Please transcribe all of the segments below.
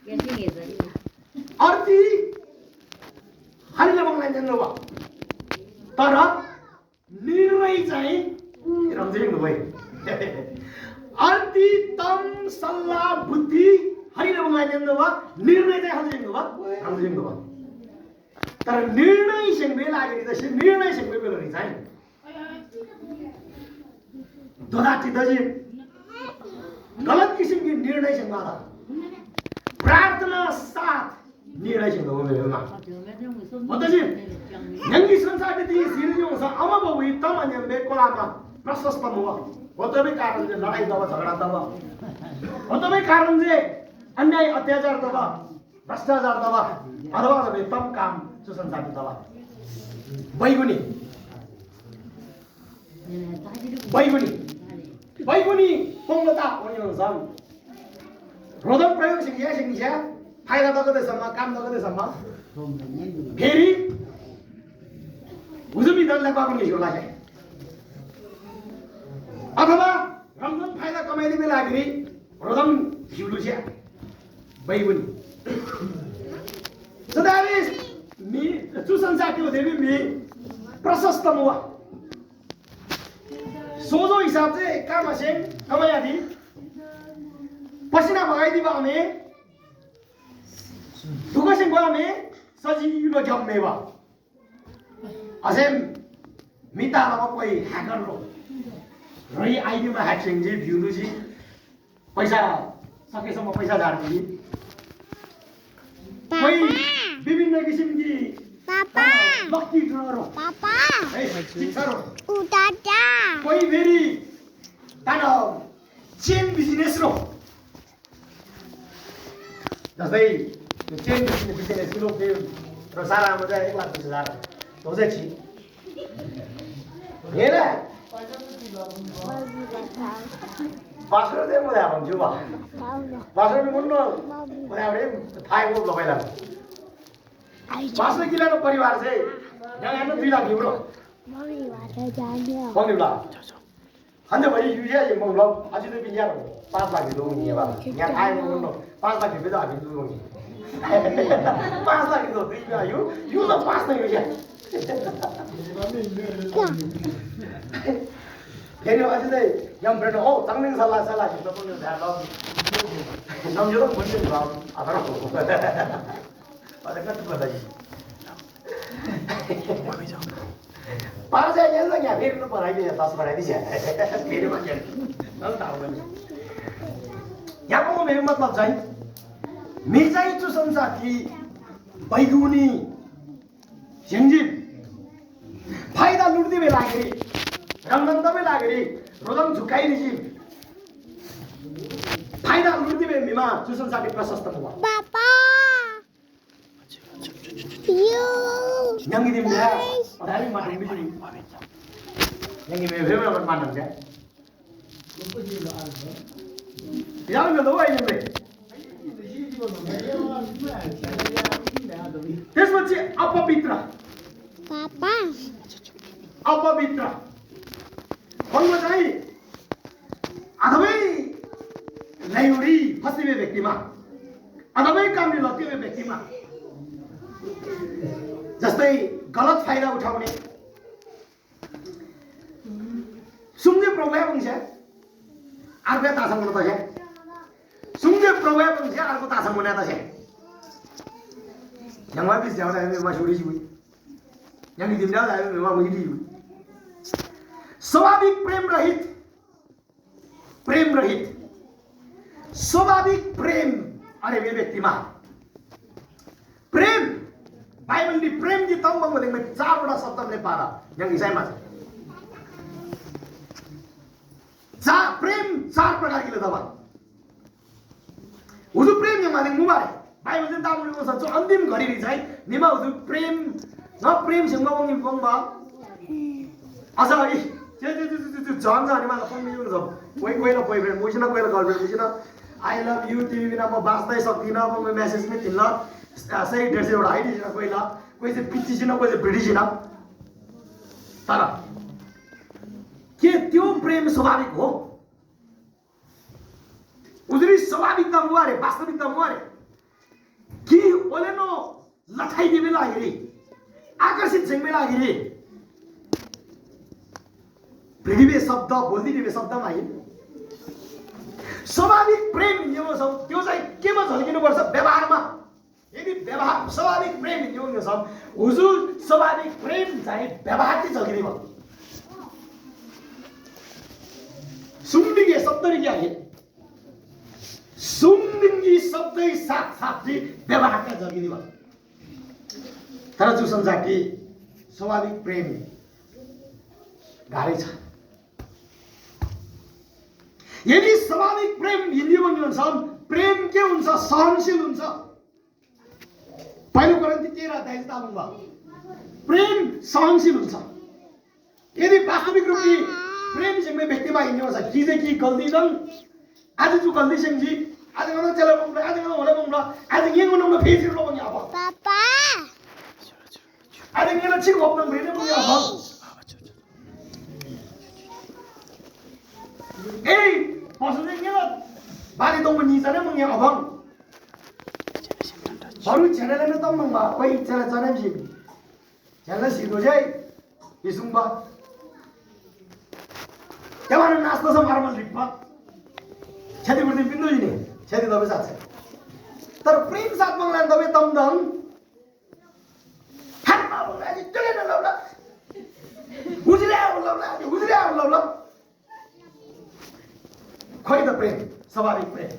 अर्ती हरिले बङ्गलाई जान्नुभयो तर निर्णय चाहिँ रम्जिङ भयो अर्ती तम सल्लाह बुद्धि हरिले बङ्गलाई जान्नुभयो निर्णय चाहिँ रम्जिङ भयो तर निर्णय सँगै लागेर चाहिँ निर्णय सँगै बेलरी चाहिँ दोधाटी दजी गलत किसिमको निर्णय सँग आधा प्रार्थना साथ निर्णय सँग हो मेरोमा बताजी यंगी संसार ती सिरजियो स अमा बबु तम अन्यम्बे कोलामा प्रशस्त हुआ हो तबै कारण जे लडाई दवा झगडा दवा हो तबै कारण जे अन्याय अत्याचार दवा भ्रष्टाचार दवा अथवा जब तम काम सुसंसार दवा बैगुनी पोंगता ओनियोसम रोदन प्रयोग सिंगिया फाइदा दगदेसम्म काम दगदेसम्म फेरि हुजुमी दललाई पाउने हो लागे अथवा रमजन फाइदा कमाइने बेला आखिरी रोदन झिउलुच्या बैगुनी सदावेश मी सुसंसार के देवी मी प्रशस्त मुवा सोझो हिसाब चाहिँ काम असेल कमाया थी पसीना बगाइदिबा हमें दुःख से गयो हमें सजिलो जम्मेवा असेम मिता अब कोही ह्याकर लो रही आइडीमा ह्याकिङ जी भ्युलु जी पैसा सकेसम्म पैसा झार्दै कोही विभिन्न किसिमकी पापा लकी ड्ररो पापा ए शिक्षारो उटाटा कोही फेरि तानो चेन बिजनेस रो जस्तै त्यो चेन बिजनेस किलो पे र सारामा चाहिँ 1,20,000 हो चाहिँ छि हेर बास्रो दे मलाई भन्छु बा बास्रो नि मुन्नो मलाई आउने थाय को लगाइला बास्रो किलाको परिवार चाहिँ यहाँ हेर्नु 2 लाख युरो मम्मी भाषा जान्यो मम्मी ला अन्त भरि युजिया ये मंगलो अझै त बिया 5 लाख युरो नि बा यहाँ थाय को मुन्नो 5 लाख रुपैयाँ त हामी दिनु नि 5 लाख युरो दिया यो त 5 नै युजिया फेरि अझै चाहिँ यम फ्रेन्ड हो चांगलिङ सल्लाह हिँड्न पनि ध्यान ल नम्यो त मुन्ने भाव आधार हो अझै कति पर्दा पाँच यहाँ ल यहाँ फेरि बनाइदिए 10 बनाइदिन्छ फेरि भन्छ ल त आउँदैन यहाँको मेरो मतलब चाहिँ मिर्जाई चुसन्सा कि बैगुनी झिङझिङ फाइदा लुट्दै बेलाखेरि रंगंदमे लागरी रोदम झुकाई निजी फाइदा लुट्दै बे मिमा चुसनसाठी प्रशस्त हुआ पापा यो यंगी दिम या अधारी माटि बिजुली यंगी मे भेमे अपन मानम क्या यार में दो आई ने त्यसपछि अपवित्र पापा अपवित्र भन्नु चाहिँ अथवै लैउरी फसिबे व्यक्तिमा अथवै कामले लतिबे व्यक्तिमा जस्तै गलत फाइदा उठाउने सुंगे प्रभाव हुन्छ अर्को तासँग त छ सुंगे प्रभाव हुन्छ अर्को तासँग हुने त छ यहाँ बिस जाउँदा हामी मसुरी छु यहाँ दिन जाउँदा हामी मुइली स्वाभाविक प्रेम रहित स्वाभाविक प्रेम अरे वे व्यक्तिमा प्रेम बाइबलले प्रेम कि तम बङ्गलेमा 4वटा शब्दले पारा यहाँ इसाईमा प्रेम 4 प्रकारले दबा हुजु प्रेम यहाँ माने मुबारे बाइबल चाहिँ तामुलेको छ अन्तिम घडी चाहिँ निमा हुजु प्रेम न प्रेम सँग बङ्गबा अझ झन् छ अनि मलाई कन्फ्युजन छ कोहीलाई बोयफ्रेन्ड मुसिन कोहीलाई girlfriend Mohsin I love you तिमी बिना म बाँच्दै सक्दिनँ म मेसेज पनि थिन्न सही 150 एउटा आइदिएन कोहीलाई कोही चाहिँ पिच्चिसिन कोही चाहिँ ब्रिटिसिन तर के त्यो प्रेम स्वाभाविक हो उजुरी स्वाभाविकता मुहारे वास्तविकता मुहारे बोलेनो लठाइदिबे लागिरी आकर्षित छेंबे लागिरी पृथ्वी शब्द बोलिदिबे शब्दमा होइन स्वाभाविक प्रेम हिँड्नु छ त्यो चाहिँ केमा झल्किनु पर्छ व्यवहारमा यदि व्यवहार स्वाभाविक प्रेम हिँड्नु छ हुजुर स्वाभाविक प्रेम चाहिँ व्यवहारले झल्किने भयो सुम्बिगे शब्द नि क्या है सुम्बिङ्गी शब्दै साथ साथै व्यवहारका झल्किने भयो तर जुसन जाति स्वाभाविक प्रेम गाह्रै छ यदि स्वाभाविक प्रेम हिँड्यो भने हुन्छ प्रेम के हुन्छ सहनशील हुन्छ पहिलो कोरिन्थी 13 ताबुङ भयो प्रेम सहनशील हुन्छ यदि वास्तविक रूपले प्रेम सिंह व्यक्तिमा हिँड्यो छ कि चाहिँ कि गल्ती दन आज जो गल्ती सिंह जी आज गर्न चला बंगला आज गर्न होला बंगला आज ये गर्न फेरि लो बंगला अब पापा आज ये ल छिक होप्न भेने बंगला अब ए पसले के ल बाली दङ नि जाने बंगला अब baru channel na tong mang ba koi channel channel ji channel si do jai isung ba kewana nasta sa marmal rikpa chhati burdi bindu ji ne chhati dabe sath chha tar prem sath manglan dabe tam dang han ma bola ji chale na lawla hujre lawla khoi da prem स्वाभाविक प्रेम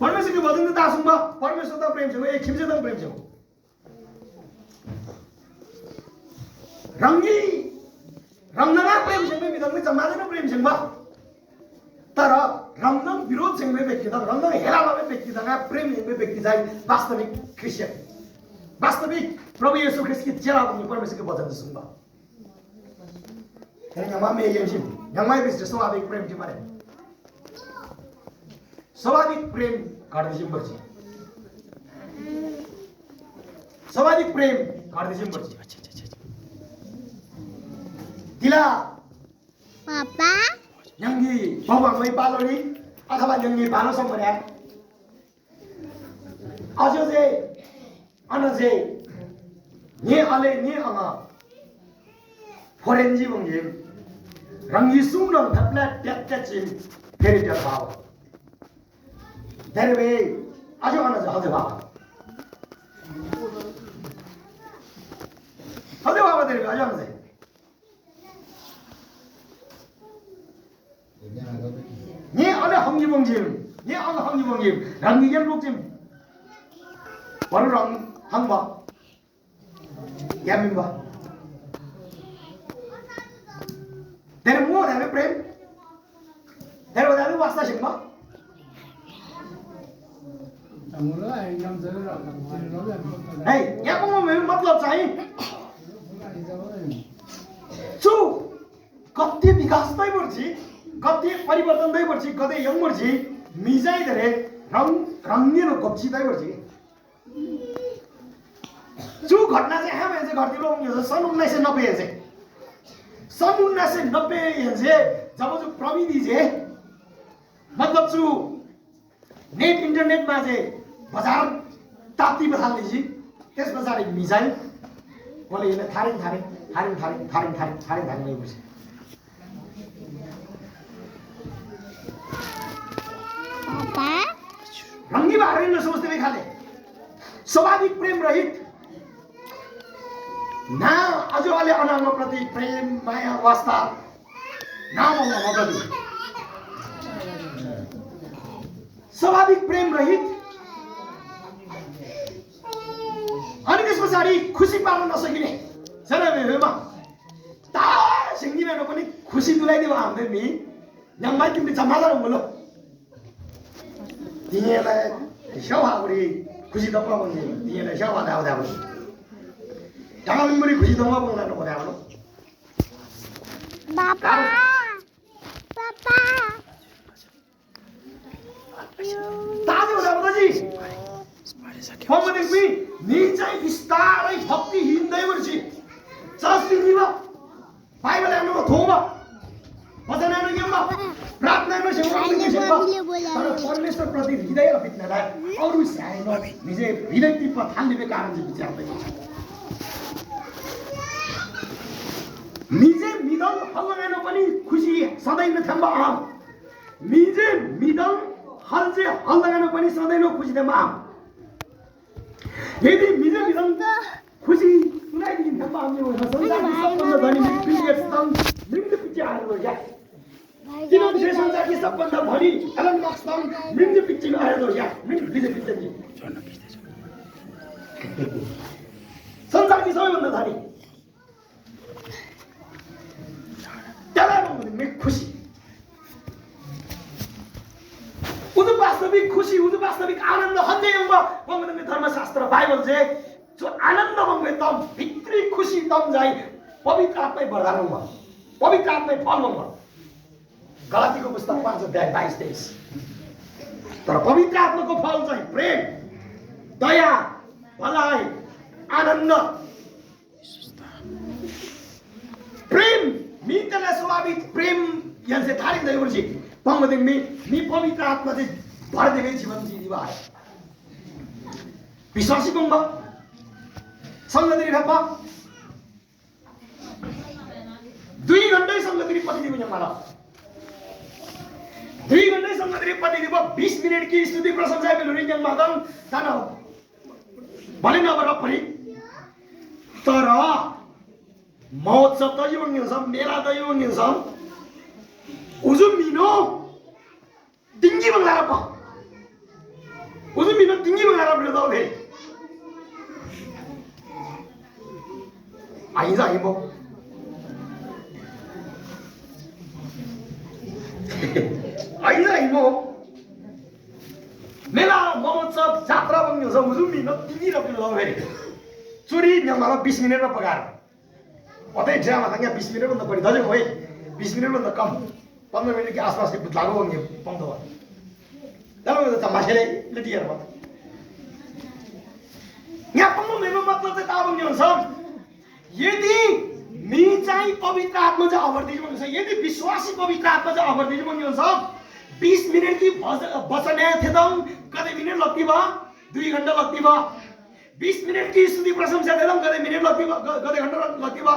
परमेश्वर के वचन त दासुंबा परमेश्वर त प्रेम छ एक खिमसे त प्रेम छ रंगी रंगना प्रेम छ में बिदंग जमादैन प्रेम छ बा तर रंगन विरोध छ में व्यक्ति त रंगन हेला लगे व्यक्ति त प्रेम में व्यक्ति चाहिँ वास्तविक क्रिश्चियन वास्तविक प्रभु येशू ख्रीष्ट की चेला बन्ने परमेश्वर के वचन सुन्बा हैन यहाँ में ये छिन यहाँ में स्वाभाविक प्रेम छ मारे स्वाभाविक प्रेम घट्दैछ पर्छ स्वाभाविक प्रेम घट्दैछ पर्छ तिला पापा यंगी बाबा मै पालोनी अथवा यंगी पालो सम्पर्या अझै चाहिँ अनझै ने अले ने अङ फोरेन्जी बंगे रंगी सुंग थपला ट्याच्चिन फेरि त्यो भाव धेरै अझ अनझ हजुर बाबा धेरै अझ अनझ ने अले हंगी बंजिम ने अङ हंगी बंजिम रंगी गेल बुकजिम बरु रंग हंगबा यामिबा धेरै मो धेरै प्रेम धेरै वास्ता सिंहमा है यहाँ मतलब चाहिँ छु कति विकास दै पर्छ कति परिवर्तन दै पर्छ कतै यङ पर्छ मिजाइ धरे रंगिन गप्ची दै पर्छ छु घटना चाहिँ हामी चाहिँ घटिलो सन् 1990 चाहिँ सन् 1990 जब जो प्रविधि चाहिँ मतलब छु नेट इंटरनेट में चाहिँ बजार ताप्ती बथाल्ने जी त्यस पछाडि मिजाइल मैले यसले थारिङ नै बुझे पापा रंगी बारे न सोच्दै खाले स्वाभाविक प्रेम रहित ना अझले अनाम प्रति प्रेम माया वास्ता नाम मदति स्वाभाविक प्रेम रहित अनि त्यस पछाडि खुसी पाउन नसकिने सनमेमा ता सिंगिमेको पनि खुसी दुलाइदियो हामीले नि यङमाइ तिमीले जम्माला रंगलो तिनीलाई सेवाउरी खुसी दप्पा भन्ने तिनीलाई सेवा दाउदा पनि जम्माले खुसी दप्पा बनाउनु पर्यो हाम्रो पापा पापा ताजे हो दादाजी पमदेखि नि चाहिँ बिस्तारै भक्ति हिँड्दै वर्छि चस्ती निवा बाइबल हेर्नुको थोमा भजनानो यम्मा प्रार्थनानो सेवानो सेवा तर परमेश्वर प्रति हृदय बित्नलाई अरु स्याएन निजे हृदय टिप्प थाल्ने कारण चाहिँ विचार भएको छ निजे मिदल हल्लाएन पनि खुसी सधैँ नथम्बा आम निजे मिदल हल्जे हल्लाएन पनि सधैँ खुसी थम्बा आम यदि मिजे मिदल खुसी सुनाइदिन थम्बा आमले हो संसारको सबभन्दा धनी बिलियर्स तम मृत्यु पछि आएको क्या किन विशेष संसारको सबभन्दा धनी एलन मस्क तम मृत्यु पछि आएको क्या मृत्यु पछि संसारको सबैभन्दा धनी में खुशी उदु वास्तविक खुशी उदु वास्तविक आनंद हन्ने अंग बंगने धर्मशास्त्र बाइबल जे जो आनंद बंगे तम भित्री खुशी तम जाई पवित्र आत्मै वरदान हुँदा पवित्र आत्मै फल हुँदा गलातीको पुस्तक 5 अध्याय 22-23 तर पवित्र आत्माको फल चाहिँ प्रेम दया भलाइ आनन्द प्रेम मितला स्वाभाविक प्रेम यांचे थालिक दैवरची पामध्ये मी पवित्र आत्मा चाहिँ भर दिने जीवन जिदिवा आहे विश्वासी बंग संगतिरी भप्पा 2 घण्टै संगतिरी पति दिनु मला 2 घण्टै संगतिरी पति दिबो 20 मिनेट की स्तुति प्रशंसा बेलुरी जन मादम ताना भले नबर पनि तर महोत्सव त yung sam मेला त yung sam uzum mino tinggi banglarap pa uzum mino tinggi banglarap le daw he ai ra mo ai ra mo मेला महोत्सव जात्रा बंग sam uzum mino tinggi ra le daw he चोरी nyamala 20 मिनेट मा पगार अतै drama त यहाँ 20 minute भन्दा बढी दजै हो 20 मिनेट भन्दा कम 15 मिनेट के आसपास के लागो भन्ने पाउँदो हो दालो त माछेले लटिएर भयो यहाँ 15 मिनेट मतलब चाहिँ ता भन्ने हुन्छ यदि मी चाहिँ पवित्र आत्मा चाहिँ अवर्दिज भन्ने छ यदि विश्वासी पवित्र आत्मा चाहिँ अवर्दिज भन्ने हुन्छ 20 मिनेट की वचन थे त कतै मिनेट लग्ती भयो 2 घण्टा लग्ती भयो 20 मिनट की स्तुति प्रशंसा दे कदे मिनट लगती बा कदे घंटा लगती बा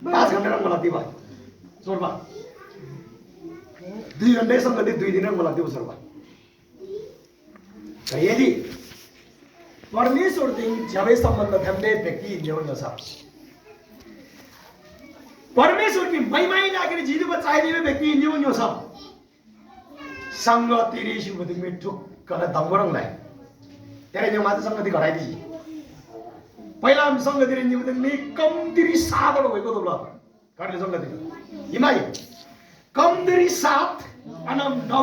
5 घंटा रंग लगती बा सोरबा 2 घंटे संगति 2 दिन रंग लगती बा सोरबा यदि परमेश्वर दिन जबे संबंध थम्ने व्यक्ति न्यून छ परमेश्वर की महिमाई लागेर जिदु बचाइदिने व्यक्ति न्यून छ संगति रिसु बदि में ठुक कन दंगरंगलाई तेरे जो माता संगति घराइदिए पहिला हामी संगति रेन्जी में कमतिरी 7 भएको त ल गर्ने संगति हिमाई कमतिरी 7 अनम 9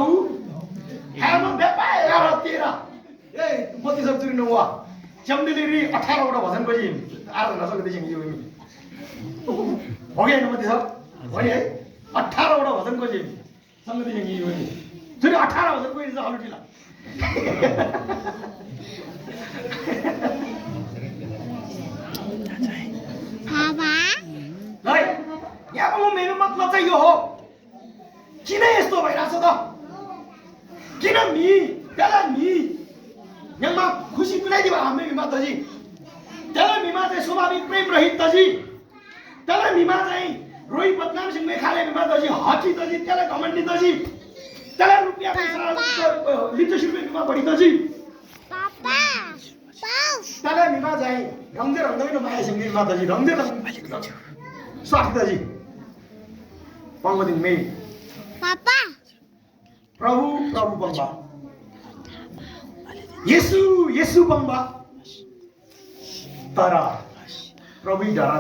हेम बेपा 11 13 ए मति सब चुरी नहुआ चम्दिली 18 वटा भजन पछि आराधना संगति चाहिँ यो हो गयो न मति सब भने है 18 वटा भजन पछि संगति चाहिँ यो चुरी 18 भजन पछि चाहिँ अलुटिला यहाँको मेरो मतलब चाहिँ यो हो किन यस्तो भइराछ त किन मी त्यसलाई मी यहाँमा खुसी तुलाइदियो हामी माताजी त्यसलाई मिमा चाहिँ स्वाभाविक प्रेम रहित तजी त्यसलाई मिमा चाहिँ रोही बदनाम सिंह मेखाले माताजी हकी तजी त्यसलाई घमण्डी तजी त्यसलाई रुपियाँ पैसा लिटरसिप मिमा बढी तजी पापा त्यसलाई मिमा चाहिँ रङ्गे रङ्गै माया सिंह माताजी रङ्गे रङ्ग स्वास्थ्य तजी पाउँदिन मे पापा प्रभु प्रभु बम्बा येशू येशू बम्बा तर प्रभु डरा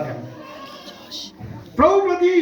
प्रभु प्रति